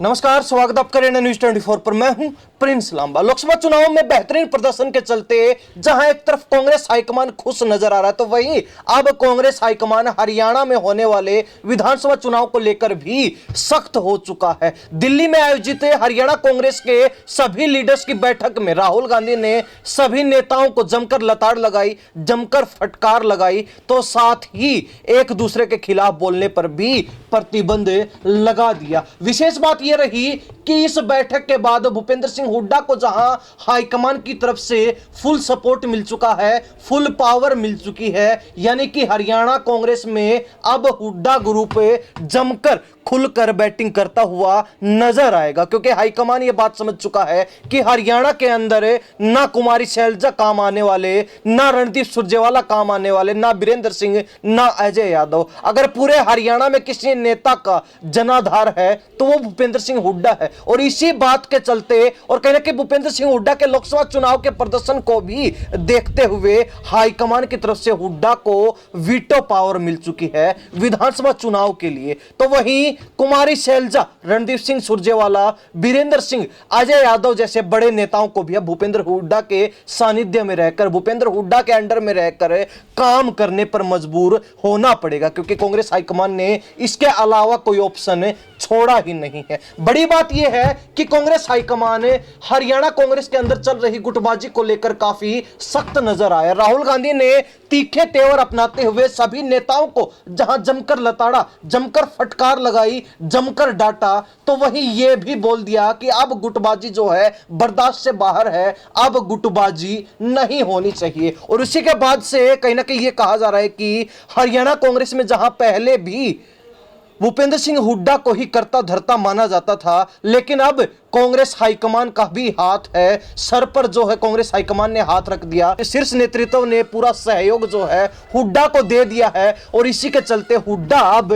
नमस्कार, स्वागत आपका रेडियो न्यूज 24 पर। मैं हूं प्रिंस लांबा। लोकसभा चुनाव में बेहतरीन प्रदर्शन के चलते जहां एक तरफ कांग्रेस हाईकमान खुश नजर आ रहा है, तो वहीं अब कांग्रेस हाईकमान हरियाणा में होने वाले विधानसभा चुनाव को लेकर भी सख्त हो चुका है। दिल्ली में आयोजित हरियाणा कांग्रेस के सभी लीडर्स की बैठक में राहुल गांधी ने सभी नेताओं को जमकर लताड़ लगाई, जमकर फटकार लगाई, तो साथ ही एक दूसरे के खिलाफ बोलने पर भी प्रतिबंध लगा दिया। विशेष बात यह रही कि इस बैठक के बाद भूपेंद्र सिंह हुड्डा को जहां हाईकमान की तरफ से फुल सपोर्ट मिल चुका है, फुल पावर मिल चुकी है, यानी कि हरियाणा कांग्रेस में अब हुड्डा ग्रुप जमकर खुलकर बैटिंग करता हुआ नजर आएगा, क्योंकि हाईकमान यह बात समझ चुका है कि हरियाणा के अंदर ना कुमारी शैलजा काम आने वाले, ना रणदीप सुरजेवाला काम आने वाले, ना बीरेंद्र सिंह, ना अजय यादव। अगर पूरे हरियाणा में किसी नेता का जनाधार है तो वो भूपेंद्र सिंह हुड्डा है। और इसी बात के चलते और कहना कि भूपेंद्र सिंह हुड्डा के लोकसभा चुनाव के प्रदर्शन को भी देखते हुए हाईकमान की तरफ से हुड्डा को वीटो पावर मिल चुकी है विधानसभा चुनाव के लिए। तो वहीं कुमारी शैलजा, रणदीप सिंह सुरजेवाला, बीरेंद्र सिंह, अजय यादव जैसे बड़े नेताओं को भी अब भूपेंद्र हुड्डा के सानिध्य में रहकर, भूपेंद्र हुड्डा के अंडर में रहकर काम करने पर मजबूर होना पड़ेगा, क्योंकि कांग्रेस हाईकमान ने इसके अलावा कोई ऑप्शन छोड़ा ही नहीं है। बड़ी बात यह है कि कांग्रेस हाईकमान हरियाणा कांग्रेस के अंदर चल रही गुटबाजी को लेकर काफी सख्त नजर आया। राहुल गांधी ने तीखे तेवर अपनाते हुए सभी नेताओं को जहां जमकर लताड़ा, जमकर फटकार लगाई, जमकर डांटा, तो वहीं यह भी बोल दिया कि अब गुटबाजी जो है बर्दाश्त से बाहर है, अब गुटबाजी नहीं होनी चाहिए। और उसी के बाद से कहीं ना कहीं यह कहा जा रहा है कि हरियाणा कांग्रेस में जहां पहले भी भूपेंद्र सिंह हुड्डा को ही करता धरता माना जाता था, लेकिन अब कांग्रेस हाईकमान का भी हाथ है, सर पर जो है कांग्रेस हाईकमान ने हाथ रख दिया। शीर्ष नेतृत्व ने पूरा सहयोग जो है हुड्डा को दे दिया है, और इसी के चलते हुड्डा अब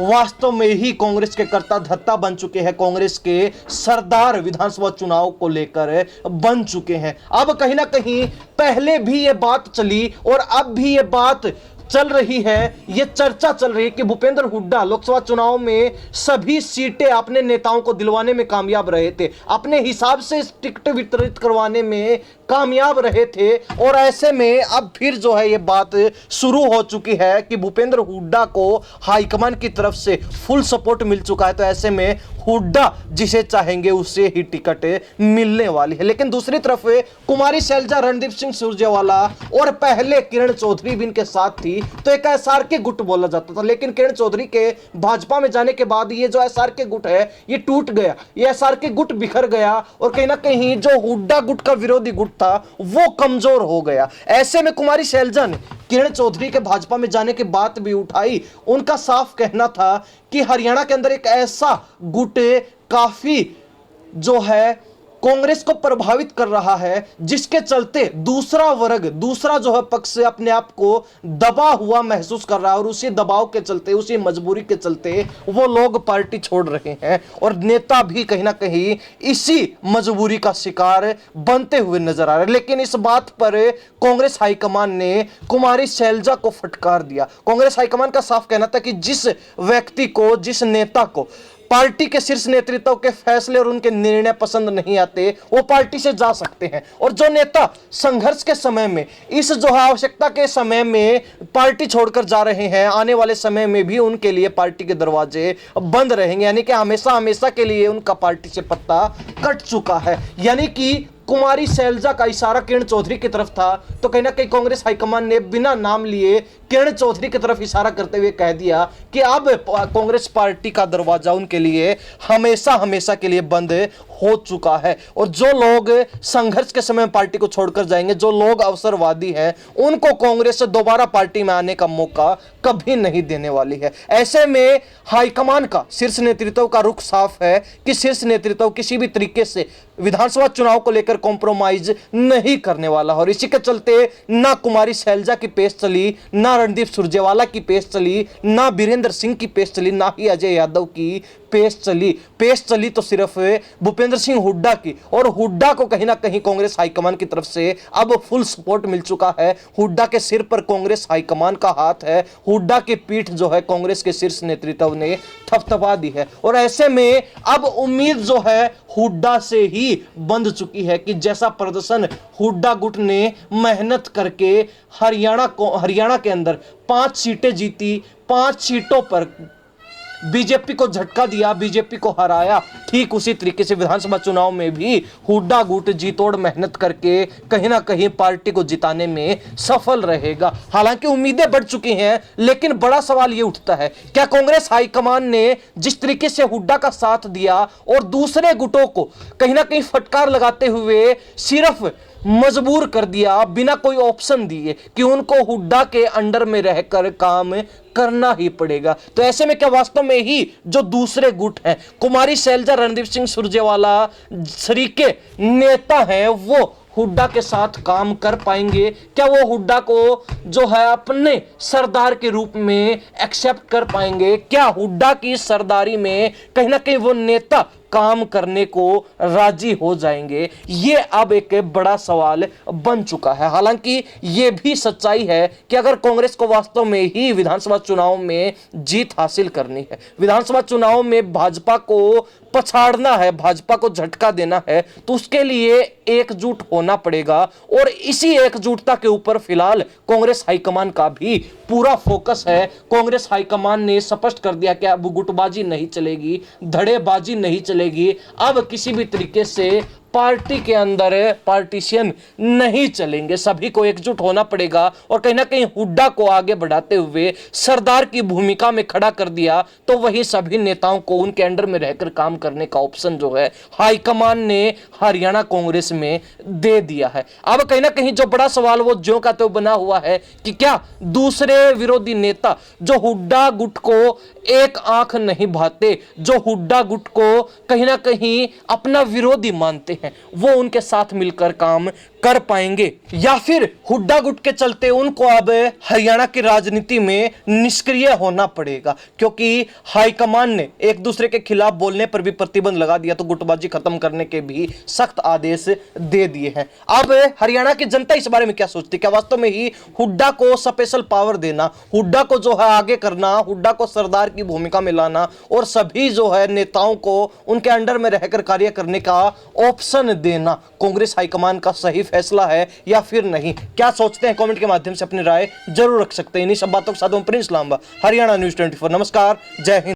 वास्तव में ही कांग्रेस के करता धरता बन चुके हैं, कांग्रेस के सरदार विधानसभा चुनाव को लेकर बन चुके हैं। अब कहीं ना कहीं पहले भी ये बात चली और अब भी ये बात चल रही है, यह चर्चा चल रही है कि भूपेंद्र हुड्डा लोकसभा चुनाव में सभी सीटें अपने नेताओं को दिलवाने में कामयाब रहे थे, अपने हिसाब से टिकट वितरित करवाने में कामयाब रहे थे। और ऐसे में अब फिर जो है यह बात शुरू हो चुकी है कि भूपेंद्र हुड्डा को हाईकमान की तरफ से फुल सपोर्ट मिल चुका है, तो ऐसे में हुड्डा जिसे चाहेंगे उससे ही टिकट मिलने वाली है। लेकिन दूसरी तरफ कुमारी शैलजा, रणदीप सिंह सुरजेवाला और पहले किरण चौधरी भी इनके साथ थी, तो एक एसआर के गुट बोला जाता था। लेकिन किरण चौधरी के भाजपा में जाने के बाद ये जो एसआर के गुट है ये टूट गया, ये एसआर के गुट बिखर गया, और कहीं ना कहीं जो हुड्डा गुट का विरोधी गुट था वो कमजोर हो गया। ऐसे में कुमारी शैलजा ने किरण चौधरी के भाजपा में जाने की बात भी उठाई। उनका साफ कहना था कि हरियाणा के अंदर एक ऐसा गुट काफी जो है कांग्रेस को प्रभावित कर रहा है, जिसके चलते दूसरा वर्ग, दूसरा जो है पक्ष अपने आप को दबा हुआ महसूस कर रहा है, और उसी दबाव के चलते, उसी मजबूरी के चलते वो लोग पार्टी छोड़ रहे हैं, और नेता भी कहीं ना कहीं इसी मजबूरी का शिकार बनते हुए नजर आ रहे हैं। लेकिन इस बात पर कांग्रेस हाईकमान ने कुमारी शैलजा को फटकार दिया। कांग्रेस हाईकमान का साफ कहना था कि जिस व्यक्ति को, जिस नेता को पार्टी के शीर्ष नेतृत्व के फैसले और उनके निर्णय पसंद नहीं आते, वो पार्टी से जा सकते हैं। और जो नेता संघर्ष के समय में, इस जो है आवश्यकता के समय में पार्टी छोड़कर जा रहे हैं, आने वाले समय में भी उनके लिए पार्टी के दरवाजे बंद रहेंगे, यानी कि हमेशा हमेशा के लिए उनका पार्टी से पत्ता कट चुका है। यानी कि कुमारी शैलजा का इशारा किरण चौधरी की तरफ था, तो कहीं ना कहीं कांग्रेस हाईकमान ने बिना नाम लिए किरण चौधरी की तरफ इशारा करते हुए कह दिया कि अब कांग्रेस पार्टी का दरवाजा उनके लिए हमेशा हमेशा के लिए बंद हो चुका है। और जो लोग संघर्ष के समय पार्टी को छोड़कर जाएंगे, जो लोग अवसरवादी हैं, उनको कांग्रेस से दोबारा पार्टी में आने का मौका कभी नहीं देने वाली है। ऐसे में हाईकमान का, शीर्ष नेतृत्व का रुख साफ है कि शीर्ष नेतृत्व किसी भी तरीके से विधानसभा चुनाव को लेकर कॉम्प्रोमाइज नहीं करने वाला। और इसी के चलते ना कुमारी शैलजा की पेश चली, ना रणदीप सुरजेवाला की पेश चली, ना बीरेंद्र सिंह की पेश चली, ना ही अजय यादव की पेश चली तो सिर्फ भूपेंद्र सिंह हुड्डा की, और हुड्डा को कहीं ना कहीं कांग्रेस हाईकमान की तरफ से अब फुल सपोर्ट मिल चुका है। हुड्डा के सिर पर कांग्रेस हाईकमान का हाथ है, हुड्डा की पीठ जो है कांग्रेस के शीर्ष नेतृत्व ने थपथपा दी है। और ऐसे में अब उम्मीद जो है हुड्डा से ही बंध चुकी है कि जैसा प्रदर्शन हुड्डा गुट ने मेहनत करके हरियाणा के अंदर 5 सीटें जीती, 5 सीटों पर बीजेपी को झटका दिया, बीजेपी को हराया, ठीक उसी तरीके से विधानसभा चुनाव में भी हुड्डा गुट जी तोड़ मेहनत करके कहीं ना कहीं पार्टी को जिताने में सफल रहेगा। हालांकि उम्मीदें बढ़ चुकी हैं, लेकिन बड़ा सवाल यह उठता है, क्या कांग्रेस हाईकमान ने जिस तरीके से हुड्डा का साथ दिया और दूसरे गुटों को कहीं ना कहीं फटकार लगाते हुए सिर्फ मजबूर कर दिया बिना कोई ऑप्शन दिए कि उनको हुड्डा के अंडर में रहकर काम करना ही पड़ेगा, तो ऐसे में क्या वास्तव में ही जो दूसरे गुट हैं, कुमारी शैलजा, रणदीप सिंह सुरजेवाला सरीके नेता हैं, वो हुड्डा के साथ काम कर पाएंगे? क्या वो हुड्डा को जो है अपने सरदार के रूप में एक्सेप्ट कर पाएंगे? क्या हुड्डा की सरदारी में कहीं ना कहीं वो नेता काम करने को राजी हो जाएंगे? ये अब एक बड़ा सवाल बन चुका है। हालांकि ये भी सच्चाई है कि अगर कांग्रेस को वास्तव में ही विधानसभा चुनाव में जीत हासिल करनी है, विधानसभा चुनाव में भाजपा को पछाड़ना है, भाजपा को झटका देना है, तो उसके लिए एकजुट होना पड़ेगा। और इसी एकजुटता के ऊपर फिलहाल कांग्रेस हाईकमान का भी पूरा फोकस है। कांग्रेस हाईकमान ने स्पष्ट कर दिया कि अब गुटबाजी नहीं चलेगी, धड़ेबाजी नहीं चलेगी, अब किसी भी तरीके से पार्टी के अंदर पार्टीशन नहीं चलेंगे, सभी को एकजुट होना पड़ेगा। और कहीं ना कहीं हुड्डा को आगे बढ़ाते हुए सरदार की भूमिका में खड़ा कर दिया, तो वही सभी नेताओं को उनके अंडर में रहकर काम करने का ऑप्शन जो है हाईकमान ने हरियाणा कांग्रेस में दे दिया है। अब कहीं ना कहीं जो बड़ा सवाल वो ज्यों का त्यों बना हुआ है कि क्या दूसरे विरोधी नेता जो हुड्डा गुट को एक आंख नहीं भाते, जो हुड्डा गुट को कहीं ना कहीं अपना विरोधी मानते हैं, वो उनके साथ मिलकर काम कर पाएंगे, या फिर हुड्डा गुट के चलते उनको अब हरियाणा की राजनीति में निष्क्रिय होना पड़ेगा? क्योंकि हाईकमान ने एक दूसरे के खिलाफ बोलने पर भी प्रतिबंध लगा दिया, तो गुटबाजी खत्म करने के भी सख्त आदेश दे दिए हैं। अब हरियाणा की जनता इस बारे में क्या सोचती है? क्या वास्तव में ही हुड्डा को स्पेशल पावर देना, हुड्डा को जो है आगे करना, हुड्डा को सरदार की भूमिका में लाना और सभी जो है नेताओं को उनके अंडर में रहकर कार्य करने का ऑप्शन देना कांग्रेस हाईकमान का सही फैसला है या फिर नहीं? क्या सोचते हैं? कमेंट के माध्यम से अपनी राय जरूर रख सकते हैं। इन्हीं सब बातों के साथ प्रिंस लांबा, हरियाणा न्यूज़ 24। नमस्कार, जय हिंद।